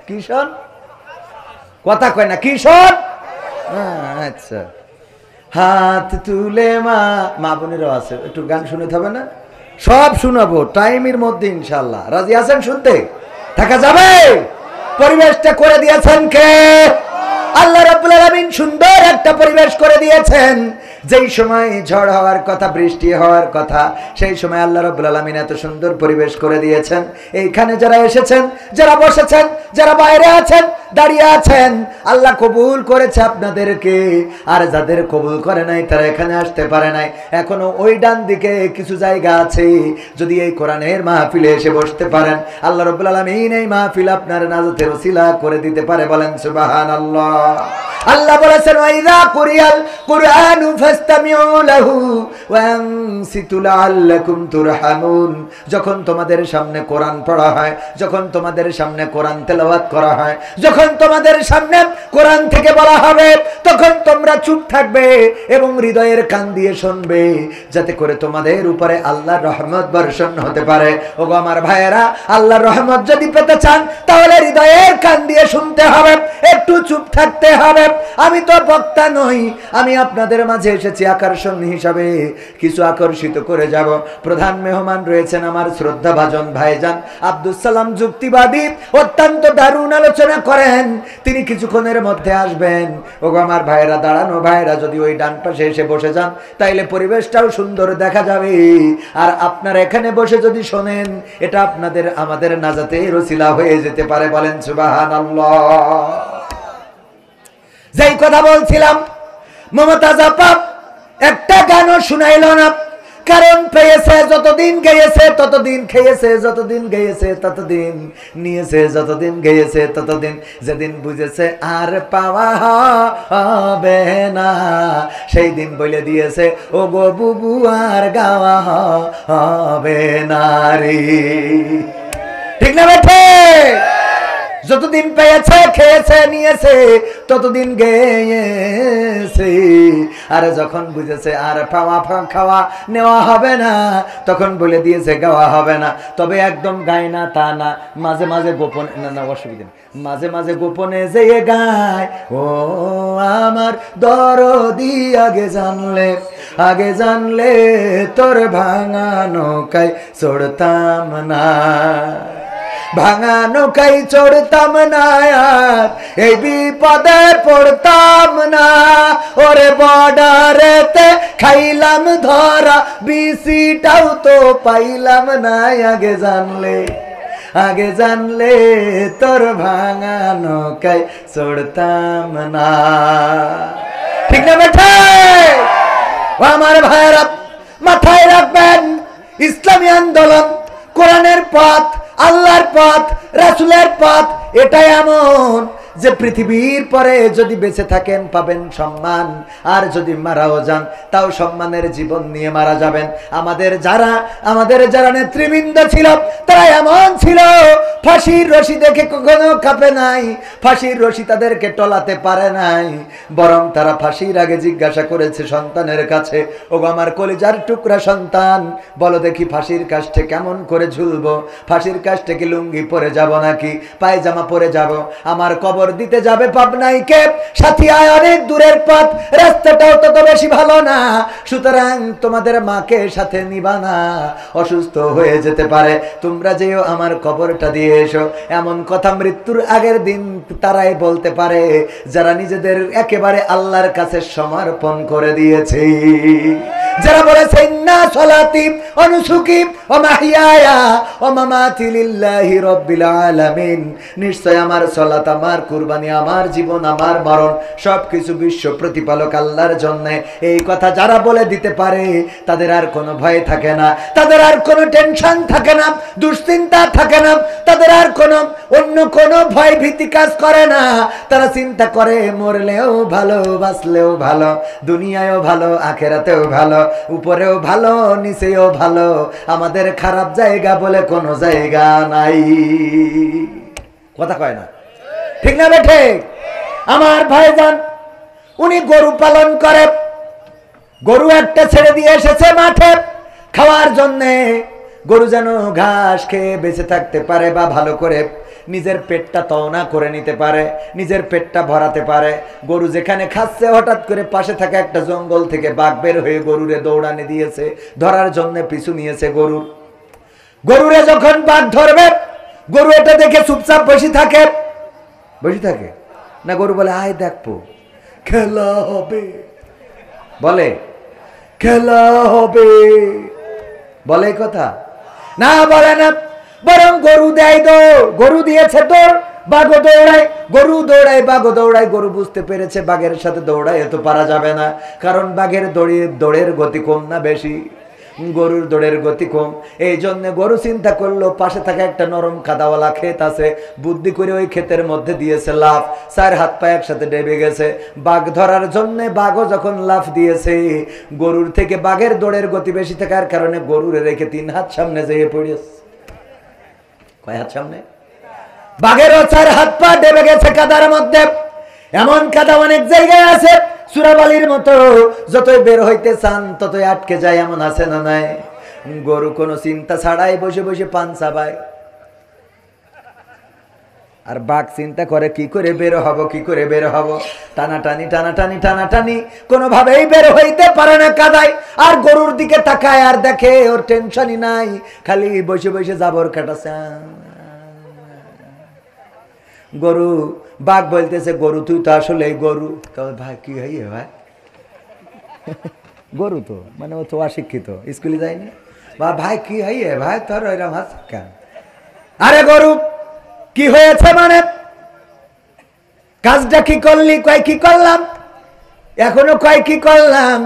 কিশোর কথা কয় না, কিশোর। আচ্ছা, হাত তুলে মা বোনেরও আছে, একটু গান শুনতে হবে না? সব শোনাবো টাইমের মধ্যে ইনশাল্লাহ। রাজি আছেন শুনতে? থাকা যাবে? পরিবেশটা করে দিয়েছেন কে? আল্লাহ রাব্বুল আলামিন সুন্দর একটা পরিবেশ করে দিয়েছেন। যেই সময় ঝড় হওয়ার কথা, বৃষ্টি হওয়ার কথা, সেই সময় আল্লাহ রাব্বুল আলামিন এত সুন্দর পরিবেশ করে দিয়েছেন। এইখানে যারা এসেছেন, যারা বসেছেন, যারা বাইরে আছেন, দাঁড়িয়ে আছেন, আল্লাহ কবুল করেছে আপনাদেরকে। আর যাদের কবুল করে নাই তারা এখানে আসতে পারে নাই। এখনো ওই ডান দিকে কিছু জায়গা আছে, যদি এই কোরআনের মাহফিলে এসে বসতে পারেন, আল্লাহ রাব্বুল আলামিন এই মাহফিল আপনার নাজাতের ওসিলা করে দিতে পারে। বলেন সুবহানাল্লাহ। আল্লাহ বলেছেন, ওয়াইদা কুরিয়াল কুরআনু ফাসতামিউ লাহু ওয়া আনসিতু লাআল্লাকুম তুরহামুন। যখন তোমাদের সামনে কোরআন পড়া হয়, যখন তোমাদের সামনে কোরআন তেলাওয়াত করা হয়, যখন তোমাদের সামনে কোরআন থেকে বলা হবে, তখন তোমরা চুপ থাকবে এবং হৃদয়ের কান দিয়ে শুনবে, যাতে করে তোমাদের উপরে আল্লাহর রহমত বর্ষণ হতে পারে। ওগো আমার ভাইয়েরা, আল্লাহর রহমত যদি পেতে চান তাহলে হৃদয়ের কান দিয়ে শুনতে হবে, একটু চুপ থাকতে হবে। আমি তো বক্তা নই, আমি আপনাদের মাঝে এসেছি আকর্ষণ হিসাবে, কিছু আকর্ষিত করে যাব। প্রধান মেহমান রয়েছেন আমার শ্রদ্ধাভাজন ভাইজান আব্দুল সালাম যুক্তিবাদী, অত্যন্ত দারুণ আলোচনা করেন, তিনি কিছুক্ষণের মধ্যে আসবেন। ওগো আমার ভাইয়েরা, দাঁড়ানো ভাইয়েরা যদি ওই ডান পাশে এসে বসে যান তাইলে পরিবেশটাও সুন্দর দেখা যাবে। আর আপনারা এখানে বসে যদি শোনেন, এটা আপনাদের আমাদের নাজাতের ওসিলা হয়ে যেতে পারে। বলেন সুবহানাল্লাহ। যেই কথা বলছিলাম, মমতাজ আপা একটা গানও শুনাইল না, কারণ পেয়েছে যতদিন গেয়েছে ততদিন খেয়েছে, যতদিন গেয়েছে ততদিন নিয়েছে, যতদিন গেয়েছে ততদিন, যেদিন বুঝেছে আর পাওয়া হবে না সেই দিন বলে দিয়েছে, ও গো বুবু আর গাওয়া হবে না রে। ঠিক না বেঠে? যতদিন পেয়েছে খেয়েছে নিয়েছে ততদিন গেয়েছে। আর যখন বুঝেছে আর পাওয়া খাওয়া নেওয়া হবে না, তখন বলে দিয়েছে গাওয়া হবে না। তবে একদম গায় না তা না, মাঝে মাঝে গোপনে, না অসুবিধা নেই, মাঝে মাঝে গোপনে যেয়ে গায়, ও আমার দরদি আগে জানলে তোর ভাঙা নৌকায় চড়তাম না, ভাঙা নৌকায় চড়তাম না, আর এই বিপদে পড়তাম না। ওরে বর্ডারেতে খাইলাম ধরা, বিসিটাও তো পাইলাম না। আগে জানলে তোর ভাঙা নৌকায় চড়তাম না। ঠিক না বেঠে? আমার ভাইরা মাথায় রাখবেন, ইসলামী আন্দোলন, কোরআনের পথ, আল্লাহর পথ, রাসূলের পথ, এটাই এমন যে পৃথিবীর পরে যদি বেঁচে থাকেন পাবেন সম্মান, আর যদি মারাও যান তাও সম্মানের জীবন নিয়ে মারা যাবেন। আমাদের যারা নেতৃবৃন্দ ছিল তারা এমন ছিল, ফাঁসির রশি দেখে কখনো কাঁপে নাই, ফাঁসির রশি তাদেরকে টলাতে পারে নাই, বরং তারা ফাঁসির আগে জিজ্ঞাসা করেছে সন্তানের কাছে, ওগো আমার কলিজার টুকরা সন্তান, বলো দেখি ফাঁসির কাষ্ঠে কেমন করে ঝুলবো, ফাঁসির কাষ্ঠে কি লুঙ্গি পরে যাব নাকি পায়জামা পরে যাব? আমার কবর দিতে যাবে পাবনাই কে, সাথিয়ায় অনেক দূরের পথ, রাস্তাটাও তত বেশি ভালো না, সুতরাং তোমাদের মাকে সাথে নিবা না, অসুস্থ হয়ে যেতে পারে, তোমরা যেও আমার কবরটা দিয়ে এসো। এমন কথা মৃত্যুর আগের দিন তারাই বলতে পারে যারা নিজেদের একেবারে আল্লাহর কাছে সমর্পণ করে দিয়েছে, যারা বলেছে ইন্না সলাতি ওয়া নুসুকি ওয়া মাহইয়ায়া ওয়া মামাতি লিল্লাহি রাব্বিল আলামিন, নিশ্চয় আমার সালাত, আমার কুরবানি, আমার জীবন, আমার মরণ সবকিছু বিশ্ব প্রতিপালক আল্লাহর জন্য। এই কথা যারা বলে দিতে পারে তাদের আর কোনো ভয় থাকে না, তাদের আর কোনো টেনশন থাকে না, দুশ্চিন্তা থাকে না, তাদের আর কোনো অন্য কোনো ভয় ভীতি কাজ করে না। তারা চিন্তা করে মরলেও ভালো, বাঁচলেও ভালো, দুনিয়ায়ও ভালো, আখেরাতেও ভালো, উপরেও ভালো, নিচেও ভালো, আমাদের খারাপ জায়গা বলে কোনো জায়গা নাই। কথা কয় না, ঠিক না বেঠে? আমার ভাইজান উনি গরু পালন করে, গরু একটা ছেড়ে দিয়ে এসেছে মাঠে খাওয়ার জন্যে, গরু যেন ঘাস খেয়ে বেঁচে থাকতে পারে বা ভালো করে নিজের পেটটা তওনা করে নিতে পারে, নিজের পেটটা ভরাতে পারে। গরু যেখানে খাচ্ছে হঠাৎ করে পাশে থাকা একটা জঙ্গল থেকে বাঘ বের হয়ে গরুরে দৌড়ানি দিয়েছে, ধরার জন্য পিছু নিয়েছে গরুরে যখন বাঘ ধরবে, গরু এটা দেখে চুপচাপ বসে থাকে না, গরু বলে আয় দেখবো খেলা হবে, বলে খেলা হবে, বলে কথা না, বলে না, বরং গরু দেয় দৌড়, গরু দিয়েছে দৌড়, বাঘও দৌড়ায়, গরু দৌড়ায়, বাঘও দৌড়ায়। গরু বুঝতে পেরেছে বাঘের সাথে দৌড়ায় এত পারা যাবে না, কারণ বাঘের দৌড়ের গতি কম না বেশি, গরুর দৌড়ের গতি কম। এই জন্য গরু চিন্তা করলো পাশে থাকা একটা নরম কাদাওয়ালা ক্ষেত আছে, বুদ্ধি করে ওই ক্ষেতের মধ্যে দিয়েছে লাফ, 4 হাত পা একসাথে ডেবে গেছে বাঘ ধরার জন্য। বাঘও যখন লাফ দিয়েছে, গরুর থেকে বাঘের দৌড়ের গতি বেশি থাকার কারণে গরুরে রেখে 3 হাত সামনে যেয়ে পড়েছে। কয় হাত সামনে? বাঘেরও 4 হাত পা ডেবে গেছে কাদার মধ্যে। এমন কাদা অনেক জায়গায় আছে সুরাবালির মতো, যতই বের হইতে চান ততই আটকে যায়, এমন আছে না নাই? গরু কোনো চিন্তা ছাড়াই বসে বসে পান চাবায়, আর বাঘ চিন্তা করে কি করে বের হব, টানাটানি কোনোভাবেই বের হইতে পারে না কাদায়। আর গরুর দিকে তাকায় আর দেখে ওর টেনশনই নাই, খালি বসে বসে জাবর কাটাছে। গরু, বাঘ বলতেছে গরু তুই তো আসলে গরু। ভাই কি হয় ভাই, গরু তো মানে ও তো অশিক্ষিত, স্কুলে যায়নি, বা ভাই কি হয় ভাই তোর ওইরকম হাত কেন? আরে গরু কি হয়েছে মানে কাজটা কি করলি? কয় কি করলাম, এখনো কয় কি করলাম?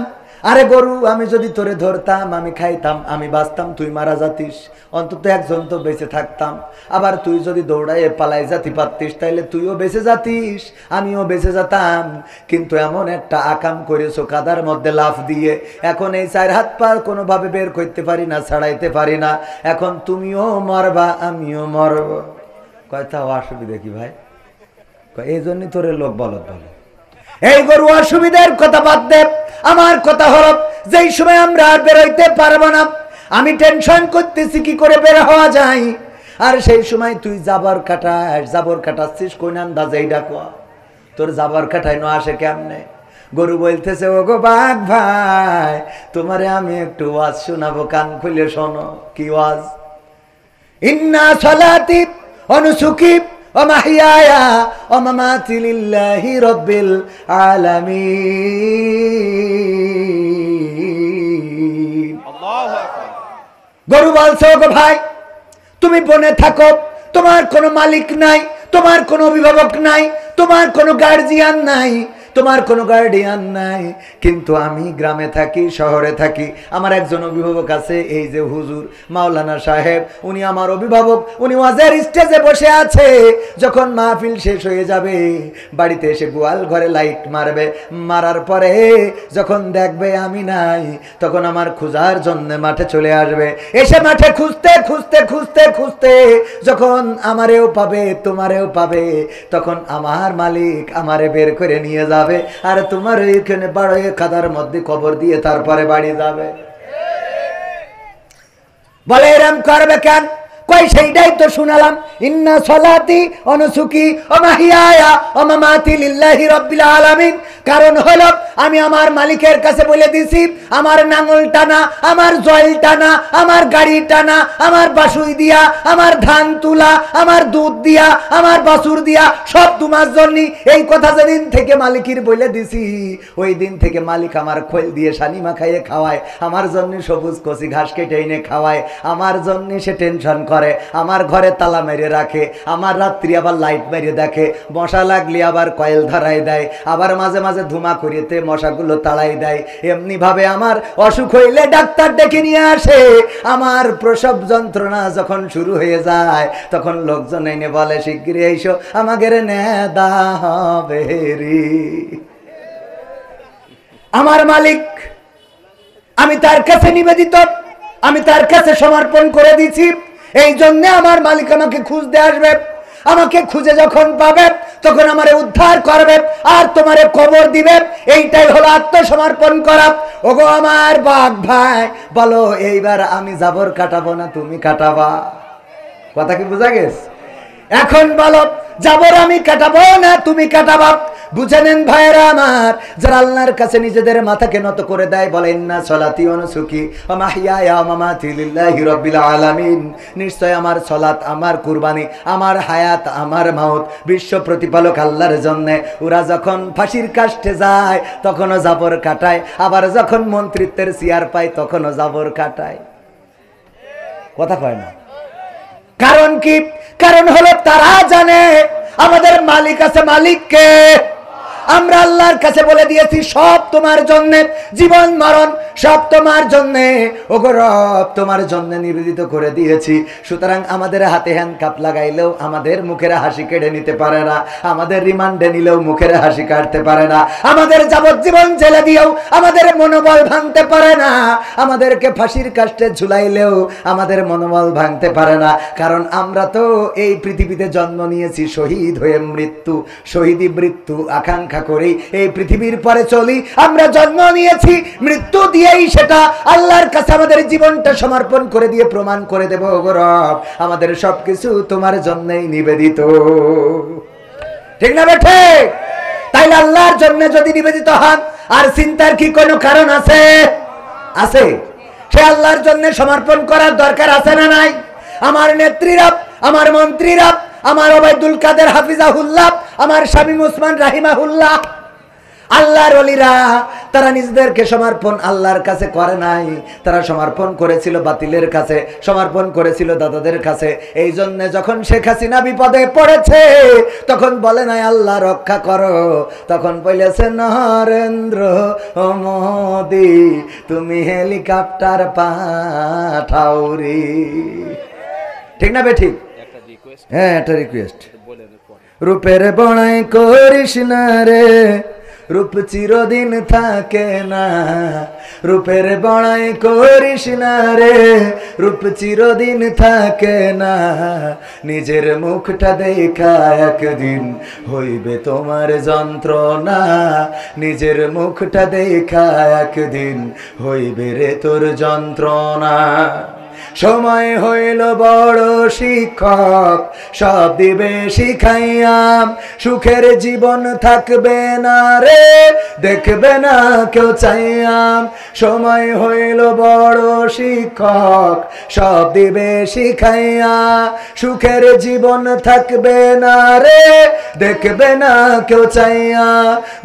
আরে গরু আমি যদি তোরে ধরতাম, আমি খাইতাম, আমি বাঁচতাম, তুই মারা যাতিস, অন্তত একজন তো বেঁচে থাকতাম। আবার তুই যদি দৌড়ায় পালাই যাতি পারতিস, তাইলে তুইও বেঁচে যাতিস, আমিও বেঁচে যেতাম। কিন্তু এমন একটা আকাম করেছো কাদার মধ্যে লাফ দিয়ে, এখন এই 4 হাত পা কোনোভাবে বের করতে পারি না, ছাড়াইতে পারি না, এখন তুমিও মরবা আমিও মরব। কয় তা অসুবিধা কি ভাই? এই জন্যই তোরে লোক বলত বলে। এই গরু অসুবিধার কথা বাদ দে, আমার কথা হলো যেই সময় আমরা আর বেরোইতে পারবো না, আমি টেনশন করতেছি কি করে বের হওয়া যায়, আর সেই সময় তুই জাবর কাটাচ্ছিস কোন আন্দাজে? এইটা কোয়া, তোর জাবর কাটাই না আসে কেমনে? গরু বলতেছে, ও গো বাঘ ভাই, তোমারে আমি একটু ওয়াজ শোনাবো, কান খুলে শোনো। কি ওয়াজ? ইন্না সালাতি ওয়া নুসুকি ওয়া মাহইয়ায়া ওয়া মামাতি লিল্লাহি রাব্বিল আলামিন। আল্লাহু আকবার। গরু বলছে, ও গো ভাই, তুমি বনে থাকো, তোমার কোনো মালিক নাই, তোমার কোনো অভিভাবক নাই, তোমার কোনো গার্জিয়ান নাই, তোমার কোনো গার্ডিয়ান নাই, কিন্তু আমি গ্রামে থাকি, শহরে থাকি, আমার একজন অভিভাবক আছে, এই যে হুজুর মাওলানা সাহেব, উনি আমার অভিভাবক। উনি ওয়াজের স্টেজে বসে আছে, যখন মাহফিল শেষ হয়ে যাবে বাড়িতে এসে গোয়াল ঘরে লাইট মারবে, মারার পরে যখন দেখবে আমি নাই, তখন আমার খোঁজার জন্য মাঠে চলে আসবে। এসে মাঠে খুঁজতে খুঁজতে খুঁজতে খুঁজতে যখন আমারেও পাবে, তোমারেও পাবে, তখন আমার মালিক আমারে বের করে নিয়ে যাবে, আর তোমার এইখানে বাড়িয়ে খাদার মধ্যে কবর দিয়ে তারপরে বাড়ি যাবে। বলে এরম করবে কেন? কই সেইটাই তো শুনালাম, ইন্না সালাতি ওয়া নুসুকি ওয়া মাহইয়ায়া ওয়া মামাতি লিল্লাহি রাব্বিল আলামিন। কারণ হলো আমি আমার মালিকের কাছে বলে দিছি, আমার নাঙল টানা, আমার জল টানা, আমার গাড়ি টানা, আমার বাসুই দিয়া, আমার ধান তুলা, আমার দুধ দিয়া, আমার বাছুর দিয়া, সব তোমার জন্য। এই কথা যেদিন থেকে মালিকের বলে দিছি, ওই দিন থেকে মালিক আমার খোল দিয়ে সানি মাখাইয়ে খাওয়ায়, আমার জন্য সবুজ কচি ঘাস কেটে এনে খাওয়ায়, আমার জন্য সে টেনশন করে, আমার ঘরে তালা মেরে রাখে, আমার রাত্রি আবার লাইট মেরে দেখে, মশা লাগলে আবার কয়েল ধরাই দেয়, আবার মাঝে মাঝে ধুমা করিতে মশাগুলো তাড়াই দেয়। এমনি ভাবে আমার অসুখ হইলে ডাক্তার ডেকে নিয়ে আসে। আমার প্রসব যন্ত্রণা যখন শুরু হয়ে যায়, তখন লোকজন এনে বলে, শিগগিরই এসো, আমাদের নেদা হবে রে। আমার মালিক, আমি তার কাছে নিবেদিত, আমি তার কাছে সমর্পণ করে দিছি। এই জন্য আমার মালিক আমাকে খুঁজতে আসবে, আমাকে খুঁজে যখন পাবে তখন আমারে উদ্ধার করবে আর তোমারে কবর দিবে। এইটাই হলো আত্মসমর্পণ করা। ওগো আমার বাঘ ভাই, বলো এইবার আমি জাবর কাটাবো না তুমি কাটাবা? কথা কি বোঝা গেছে? এখন বলো, জাবর আমি কাটাবো না তুমি কাটাবা? বুঝে নেন ভাইরা আমার, যারা আল্লাহর কাছে নিজেদের মাথাকে নত করে দেয়, বলেন না সলাতি ওয়া নুসুকি ওয়া মাহইয়ায়া ওয়া মামাতি লিল্লাহি রাব্বিল আলামিন। নিশ্চয় আমার সলাত, আমার কুরবানি, আমার হায়াত, আমার মাউত বিশ্ব প্রতিপালক আল্লাহর জন্য। ওরা যখন ফাঁসির কাষ্টে যায় তখনও জাবর কাটায়, আবার যখন মন্ত্রিত্বের চেয়ার পায় তখনও জাবর কাটায়। কথা কয় না? কারণ কি? কারণ হলো তারা জানে আমাদের মালিক আছে। মালিককে আমরা আল্লাহর কাছে বলে দিয়েছি, সব তোমার জন্য, জীবন মরণ সব তোমার জন্য, ওগো রব তোমার জন্য নিবেদিত করে দিয়েছি। সুতরাং আমাদের হাতে হ্যান্ডকাপ লাগাইলেও আমাদের মুখের হাসি কেড়ে নিতে পারে না, আমাদের রিমান্ডে নিলেও মুখের হাসি কাটতে পারে না, আমাদের যাবজ্জীবন জেলে দিয়েও আমাদের মনোবল ভাঙতে পারে না, আমাদেরকে ফাঁসির কাষ্টে ঝুলাইলেও আমাদের মনোবল ভাঙতে পারে না। কারণ আমরা তো এই পৃথিবীতে জন্ম নিয়েছি শহীদ হয়ে, শহীদি মৃত্যু আকাঙ্ক্ষা করি এই পৃথিবীর পরে চলি। আমরা জন্ম নিয়েছি মৃত্যু দিয়েই, সেটা আল্লাহর কাছে আমাদের জীবনটা সমর্পণ করে দিয়ে প্রমাণ করে দেব, ওগো রব আমাদের সবকিছু তোমার জন্যই নিবেদিত। ঠিক না বেঠে? তাইলে আল্লাহর জন্য যদি নিবেদিত হন, আর চিন্তার কি কোনো কারণ আছে? আছে। সে আল্লাহর জন্য সমর্পণ করার দরকার আছে না নাই? আমার নেত্রীরা, আমার মন্ত্রীরা, আমার ওবায়দুল কাদের হাফিজাহুল্লাহ, আমার শামীম ওসমান রাহিমাহুল্লাহ, আল্লাহর ওলিরা, তারা নিজেদেরকে সমর্পণ আল্লাহর কাছে করে নাই, তারা সমর্পণ করেছিল বাতিলের কাছে, সমর্পণ করেছিল দাদাদের কাছে। এই জন্য যখন শেখ হাসিনা বিপদে পড়েছে তখন বলে নাই আল্লাহ রক্ষা করো, তখন বলেছে নরেন্দ্র মোদি তুমি হেলিকপ্টার পাঠাও রে। ঠিক না বে? ঠিক। হ্যাঁ, একটা রিকোয়েস্ট, রূপের বড়াই করিস না রে, রূপ চিরদিন থাকে না, রূপের বড়াই করিস না রে, রূপ চিরদিন থাকে না, নিজের মুখটা দেখা একদিন হইবে তোমার যন্ত্রণা, নিজের মুখটা দেখা একদিন হইবে রে তোর যন্ত্রণা। সময় হইল বড় শিক্ষক, সব দিবে শিখাইয়াম, সুখের জীবন থাকবে না রে, দেখবে না কেউ চাইয়াম। সময় হইল বড় শিক্ষক, সব দিবে শিখাইয়া, সুখের জীবন থাকবে না রে, দেখবে না কেউ চাইয়া।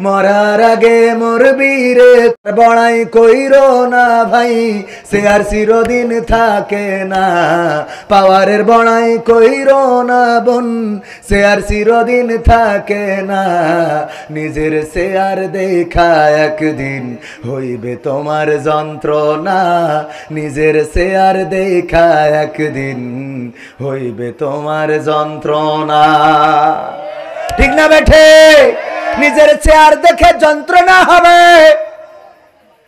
মরার আগে মরবি রে, বড়াই কইরো না ভাই, সে আর চিরদিন থাকে না, পাওয়ারের বড়াই কইরো না বোন, সে আর চিরদিন থাকে না, নিজের সে আর দেখা একদিন হইবে তোমার যন্ত্রণা, নিজের সে আর দেখা একদিন হইবে তোমার যন্ত্রণা। ঠিক না বেঠে? নিজের চেয়ার দেখে যন্ত্রণা হবে।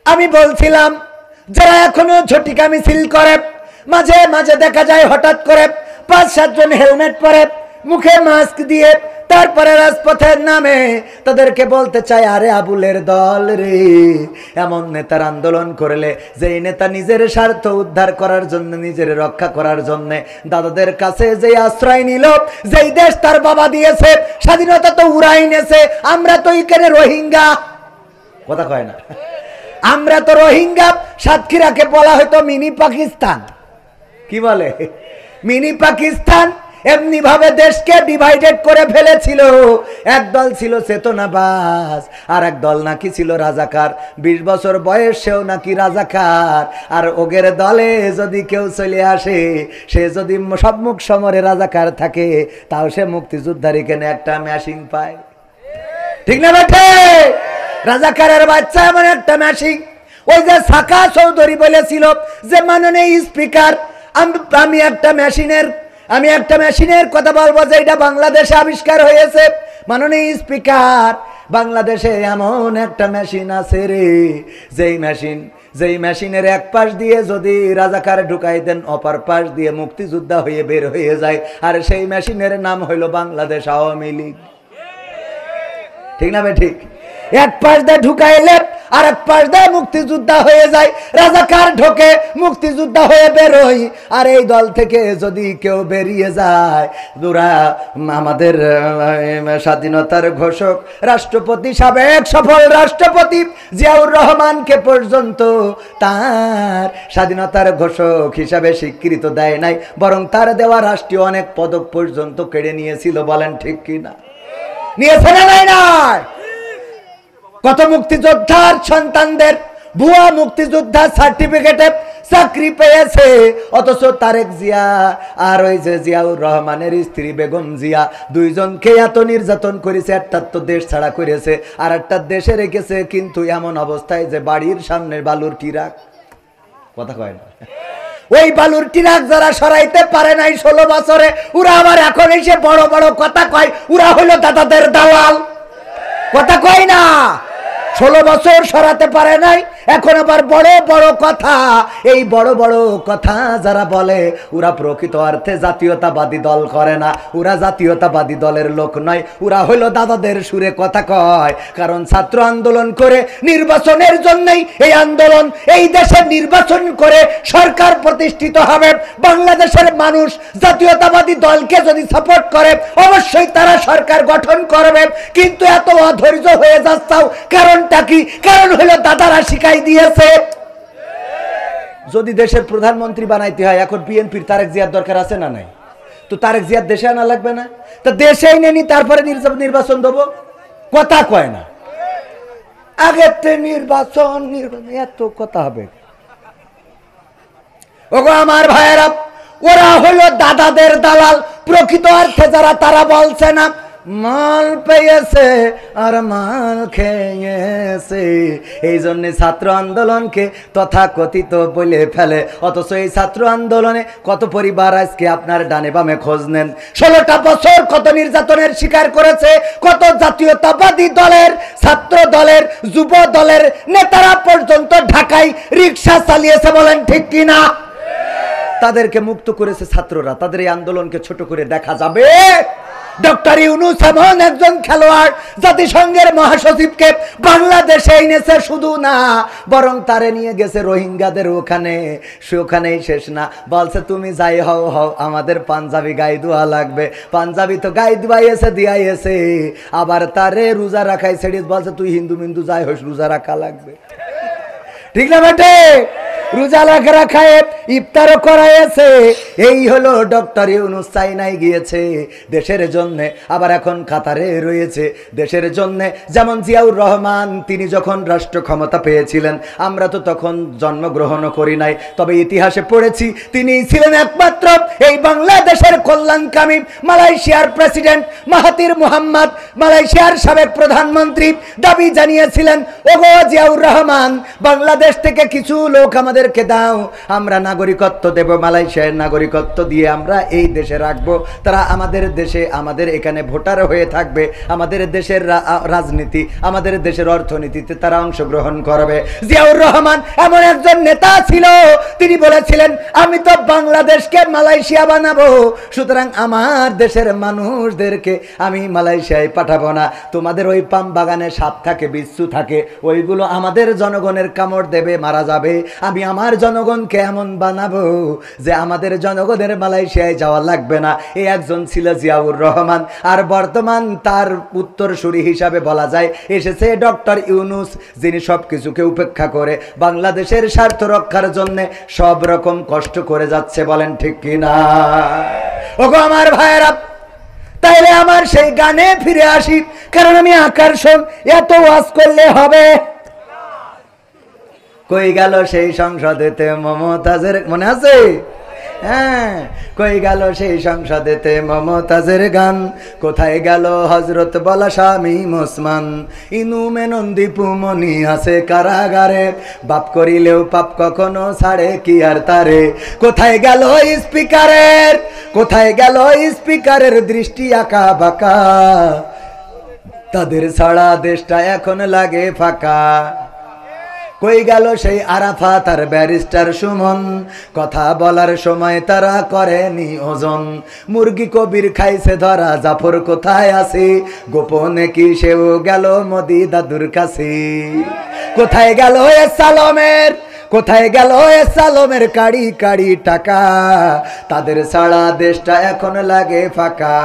আমি বলছিলাম যারা এখনো ঝটিকা মিছিল করে, মাঝে মাঝে দেখা যায় হঠাৎ করে ৫-৭ জন হেলমেট পরে, মুখে মাস্ক দিয়ে তারপরে রাজপথের নামে, তাদেরকে বলতে চাই আরে আবুলের দল রে, এমন নেতার আন্দোলন করলে, যেই নেতা নিজের স্বার্থ উদ্ধার করার জন্য, নিজের রক্ষা করার জন্য দাদাদের কাছে যে আশ্রয় নিল, যেই দেশ তার বাবা দিয়েছে, স্বাধীনতা তো উড়াই নেছে, আমরা তো এখানে রোহিঙ্গা, কথা কয় না, আমরা তো রোহিঙ্গা। সাতক্ষীরাকে বলা হয়তো মিনি পাকিস্তান, কি বলে মিনি পাকিস্তান। এমনি ভাবে দেশকে ডিভাইডেড করে ফেলেছিল। এক দল ছিল চেতনাবাজ, আর এক দল নাকি ছিল রাজাকার। 20 বছর বয়সেও নাকি রাজাকার। আর ওগের দলে যদি কেউ চলে আসে, সে যদি সম্মুখ সমরে রাজাকার থাকে, তাও সে মুক্তিযোদ্ধারই কেন একটা মেশিন পায়। ঠিক না বেঠে? রাজাকারের বাচ্চা এমন একটা মেশিন। ওই যে সাকা চৌধুরী বলেছিল যে মাননীয় স্পিকার, আমি একটা মেশিনের কথা বলবো যে এটা বাংলাদেশে আবিষ্কার হয়েছে। মাননীয় স্পিকার, বাংলাদেশে এমন একটা মেশিন আছে রে, যেই মেশিনের এক পাশ দিয়ে যদি রাজাকার ঢুকাই দেন, অপর পাশ দিয়ে মুক্তিযোদ্ধা হয়ে বের হয়ে যায়, আর সেই মেশিনের নাম হইল বাংলাদেশ আওয়ামী লীগ। ঠিক না ভাই? ঠিক। এক পাশ দিয়ে ঢুকাইলে আর এক পাশ দিয়ে মুক্তিযোদ্ধা হয়ে যায়, রাজাকার ঢোকে, মুক্তিযোদ্ধা হয়ে বেরোয়। আর এই দল থেকে যদি কেউ বেরিয়ে যায়, দুরা আমাদের স্বাধীনতার ঘোষক রাষ্ট্রপতি, সাবেক সফল রাষ্ট্রপতি জিয়াউর রহমানকে পর্যন্ত তার স্বাধীনতার ঘোষক হিসাবে স্বীকৃত দেয় নাই, বরং তার দেওয়া রাষ্ট্রীয় অনেক পদক পর্যন্ত কেড়ে নিয়েছিল। বলেন ঠিক কিনা? নিয়েছে না? নাই? কত মুক্তিযোদ্ধার সন্তানদের ভুয়া মুক্তিযোদ্ধার সার্টিফিকেটে চাকরি পেয়েছে, অথচ তারেক জিয়া আর ওই যে জিয়াউর রহমানের স্ত্রী বেগম জিয়া দুইজনকে এত নির্যাতন করেছে, একটা তো দেশ ছাড়া করেছে, আর একটা দেশে রেখেছে, কিন্তু এমন অবস্থায় যে বাড়ির সামনে বালুর টিরাক, কথা কয় না, ওই বালুর টিরাক যারা সরাইতে পারে নাই 16 বছরে, ওরা আবার এখন এসে বড় বড় কথা কয়, ওরা হলো দাদাদের দালাল, কথা কয় না। 16 বছর সরাতে পারে নাই, এখন আবার বড় বড় কথা। এই বড় বড় কথা যারা বলে, ওরা প্রকৃত অর্থে জাতীয়তাবাদী দল করে না, ওরা জাতীয়তাবাদী দলের লোক নয়, ওরা হইলো দাদাদের সুরে কথা কয়। কারণ ছাত্র আন্দোলন করে নির্বাচনের জন্যই এই আন্দোলন, এই দেশে নির্বাচন করে সরকার প্রতিষ্ঠিত হবে। বাংলাদেশের মানুষ জাতীয়তাবাদী দলকে যদি সাপোর্ট করে, অবশ্যই তারা সরকার গঠন করবে। কিন্তু এত অধৈর্য হয়ে যাচ্ছাও, কারণটা কি? কারণ হলো দাদারা শিখাই দিয়েছে। যদি দেশের প্রধানমন্ত্রী বানাইতে হয়, এখন বিএনপির তারেক জিয়ার দরকার আছে না নাই? তো তারেক জিয়ার দেশে আনা লাগবে না? তো দেশেই নেনি, তারপরে নির্বাচন দেবো, কথা কয় না। আগে নির্বাচন এত কথা হবে। ওগো আমার ভাইয়েরা, ওরা হলো দাদাদের দালাল। প্রকৃত অর্থে যারা, তারা বলছে না মাল পেয়েছে আর মাল খেয়েছে। এই জন্য ছাত্র আন্দোলনকে তথাকথিত বলে ফেলে, অথচ এই ছাত্র আন্দোলনে কত পরিবার আজকে আপনার ডানে বামে খোঁজ নেন। 16টা বছর কত নির্যাতনের শিকার করেছে, কত জাতীয়তাবাদী দলের, ছাত্র দলের, যুব দলের নেতারা পর্যন্ত ঢাকায় রিক্সা চালিয়েছে, বলেন ঠিক কিনা? তাদেরকে মুক্ত করেছে ছাত্ররা। তাদের এই আন্দোলনকে ছোট করে দেখা যাবে? ডক্টর ইউনূস এমন একজন খেলোয়াড়, জাতিসংঘের মহাসচিবকে বাংলাদেশে এনেছে, শুধু না বরং তারে নিয়ে গেছে রোহিঙ্গাদের ওখানে। সেখানেই শেষ না, বলছে তুমি যাই হও হও, আমাদের পাঞ্জাবি গাই দোয়া লাগবে। পাঞ্জাবি তো গাই দিবাইছে দিয়াইছে, আবার তারে রোজা রাখাই ছেড়ে বলছে তুই হিন্দু মিন্দু যাই হোস, রোজা রাখা লাগবে। ঠিক না বেটে? রোজা রাখায় ইফতারও করাইছে। এই হলো ডক্টর ইউনূস। চাইনায় গিয়েছে দেশের জন্য, আবার এখন কাতারে রয়েছে দেশের জন্য। যেমন জিয়াউর রহমান, তিনি যখন রাষ্ট্র ক্ষমতা পেয়েছিলেন, আমরা তো তখন জন্মগ্রহণও করি নাই, তবে ইতিহাসে পড়েছি তিনি ছিলেন একমাত্র এই বাংলাদেশের কল্যাণকামী। মালয়েশিয়ার প্রেসিডেন্ট মাহাথির মোহাম্মদ, মালয়েশিয়ার সাবেক প্রধানমন্ত্রী দাবি জানিয়েছিলেন, ওগো জিয়াউর রহমান, বাংলাদেশ থেকে কিছু লোক আমাদেরকে দাও, আমরা নাগরিকত্ব দেব, মালয়েশিয়ার নাগরিকত্ব দিয়ে আমরা এই দেশে রাখবো। তারা আমাদের দেশে, আমাদের এখানে ভোটার হয়ে থাকবে, আমাদের দেশের রাজনীতি, আমাদের দেশের অর্থনীতিতে তারা অংশগ্রহণ করবে। জিয়াউর রহমান এমন একজন নেতা ছিল, তিনি বলেছিলেন আমি তো বাংলাদেশকে মালয়েশিয়া বানাবো, সুতরাং আমার দেশের মানুষদেরকে আমি মালয়েশিয়ায় পাঠাবো না। তোমাদের ওই পাম বাগানে সাপ থাকে, বিচ্ছু থাকে, ওইগুলো আমাদের জনগণের কামড় দেবে, মারা যাবে। আমি আমার জনগণকে এমন বানাবো যে আমাদের জনগণের মালয়েশিয়ায় যাওয়া লাগবে না। এই একজন ছিল জিয়াউর রহমান। আর বর্তমান তার উত্তরসূরি হিসাবে বলা যায় এসেছে ডক্টর ইউনূস, যিনি সব কিছুকে উপেক্ষা করে বাংলাদেশের স্বার্থ রক্ষার জন্য সব রকম কষ্ট করে যাচ্ছে, বলেন ঠিক কিনা? ওগো আমার ভাইয়েরা, তাইলে আমার সেই গানে ফিরে আসি, কারণ আমি আকর্ষণ এত ওয়াজ করলে হবে? কই গেল সেই সংসদেতে মমতাজের, মনে আছে? হ্যাঁ, কই গেল সেই সংসদেতে মমতাজের গান, কোথায় গেল হযরত বলা স্বামী ওসমান, ইনু মেনন দীপু মনি আছে কারাগারে, বাপ করিলেও পাপ কখনো ছাড়ে কি আর তারে। কোথায় গেল স্পিকারের, কোথায় গেল স্পিকারের দৃষ্টি আঁকা বাঁকা, তাদের ছাড়া দেশটা এখন লাগে ফাঁকা। কই গেল সেই আরাফাত আর ব্যারিস্টার সুমন, কথা বলার সময় তারা করেনি ওজন, মুরগি কবির খাইছে ধরা, জাফর কোথায় আছে, গোপনে কি সেও গেল মোদি দাদুর কাছে। কোথায় গেল এ সালমের, কোথায় গেল এ সালমের কাড়ি কাড়ি টাকা, তাদের ছাড়া দেশটা এখন লাগে ফাঁকা।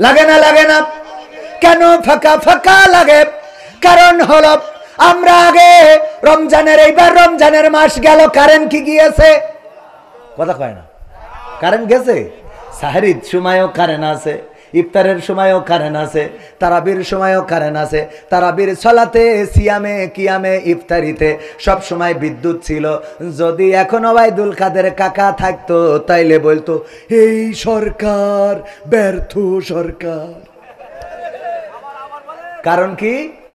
লাগে না, লাগে না, কেন ফাঁকা ফাঁকা লাগে? কারণ হলো আমরা আগে রমজানের, এইবার রমজানের মাস গেল, কারেন্ট কি গিয়েছে? কথা কয় না, কারেন্ট গেছে। সাহরির সময়ও কারেন্ট আছে, ইফতারের সময়ও কারেন্ট আছে, তারাবির সময়ও কারেন্ট আছে। তারাবির সালাতে, সিয়ামে, কিয়ামে, ইফতারিতে সব সময় বিদ্যুৎ ছিল। যদি এখন ওবায়দুল কাদের কাকা থাকতো তাইলে বলতো এই সরকার ব্যর্থ সরকার। কারণ কি?